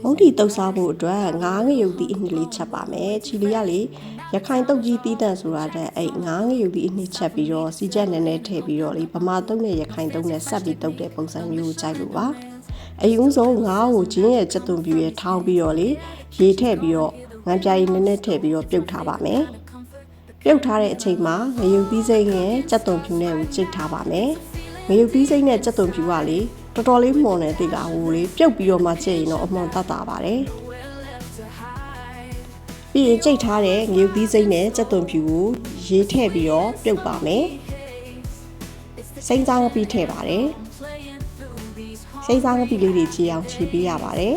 မုတ်တီတုပ်စားဖို့အတွက်ငါးငရုတ်သီးအနှစ်လေးချက်ပါမယ်ချီလီကလေရခိုင်တုပ်ကြီးတီးတန့်ဆိုတာတဲ့အဲ့ငါးငရုတ်သီးအနှစ်ချက်ပြီးတော့စီချက်နည်းနည်းထည့်ပြီးတော့လေဗမာတုပ်နဲ့ရခိုင်တုပ်နဲ့ဆက်ပြီးတုပ်တဲ့ပုံစံမျိုးကိုကြိုက်လို့ပါအရင်ဆုံးငါးကိုဂျင်းရဲ့စက်သွန်ပြူရဲ့ထောင်းပြီးတော့လေရေထည့်ပြီးတော့ငန်းပြားရည်နည်းနည်းထည့်ပြီးတော့ပြုတ်ထားပါမယ်ပြုတ်ထားတဲ့အချိန်မှာငရုတ်သီးစိမ့်ရဲ့စက်သွန်ပြူနဲ့ကိုကြိတ်ထားပါမယ်ငရုတ်သီးစိမ့်နဲ့စက်သွန်ပြူကလေတော်တော်လေးမွန်နေသေးတာဟိုလေပြုတ်ပြီးတော့မှကြည့်ရင်တော့အမွန်တတ်တာပါတယ်ပြီးရင်ကြိတ်ထားတဲ့ငရုတ်သီးစိမ့်နဲ့စက်သွန်ပြူကိုရေးထည့်ပြီးတော့ပြုတ်ပါမယ်စိမ့်စားငပိထည့်ပါတယ်စိမ့်စားငပိလေးတွေချီအောင်ချီပေးရပါတယ်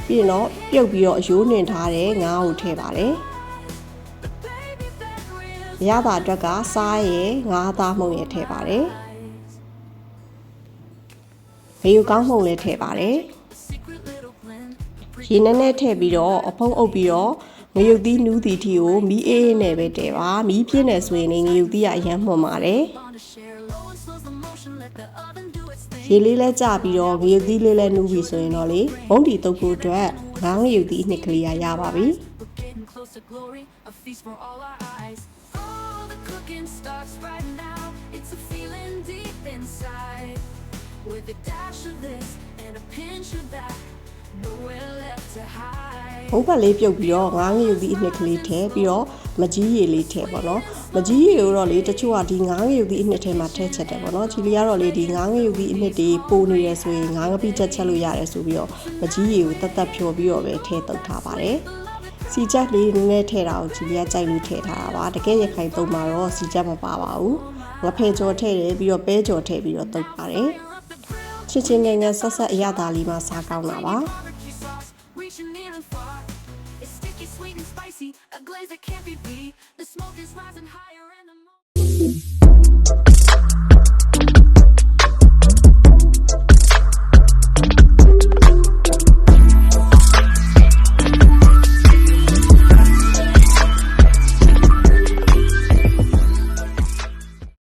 ပြီးရင်တော့ပြုတ်ပြီးတော့အယိုးနှင်ထားတဲ့ငါးကိုထည့်ပါတယ်ရတာအတွက်ကစားရယ်ငါးသားမှုန့်ရယ်ထည့်ပါတယ်ဘေးကောင်းမှုန့်လေးထည့်ပါတယ်ရေနည်းနည်းထည့်ပြီးတော့အဖုံးအုပ်ပြီးတော့ငရုတ်သီးနူးသီးထီကိုမီးအေးနဲ့ပဲတည်ပါမီးပြင်းနေဆိုရင်ငရုတ်သီးကအရမ်းမှွန်ပါတယ်ရေလေးလဲကျပြီးတော့ငရုတ်သီးလေးလဲနူးပြီဆိုရင်တော့လေမုံတီတုပ်ဖို့အတွက်ငါးငရုတ်သီးနှစ်ကလေးရပါပြီWith a dash of this and a pinch of that, nowhere left to hide. ဘုံဘက်လေးပြုတ်ပြီးတော့ငါးငရုတ်သီးအနှစ်ကလေးထည့်ပြီးတော့မကြီးရည်လေးထည့်ပေါ့နော်မကြီးရည်ကိုတော့လေတချို့ကဒီငါးငရုတ်သီးအနှစ်ထဲမှာထည့်ချက်တယ်ပေါ့နော်ချီလီကတော့လေဒီငါးငရုတ်သီးအနှစ်တွေပိုနေရဆိုရင်ငါးငပိချက်ချက်လို့ရတယ်ဆိုပြီးတော့မကြီးရည်ကိုတတ်ဖြော်ပြီးတော့ပဲထည့်တုပ်ထားပါတယ်စီချက်လေးနည်းနည်းထည့်တာကိုချီလီကကြိုက်လို့ထည့်ထားတာပါတကယ်ရခိုင်သုံးမှာတော့စီချက်မပါပါဘူးငဖယ်ကြော်ထည့်တယ်ပြီးတော့ပဲကြော်ထည့်ပြီးတော့တုပ်ပါတယ်ချင်းချင်းငယ်ငယ်ဆက်ဆက်အရသာလေးမှစားကောင်းတာပါ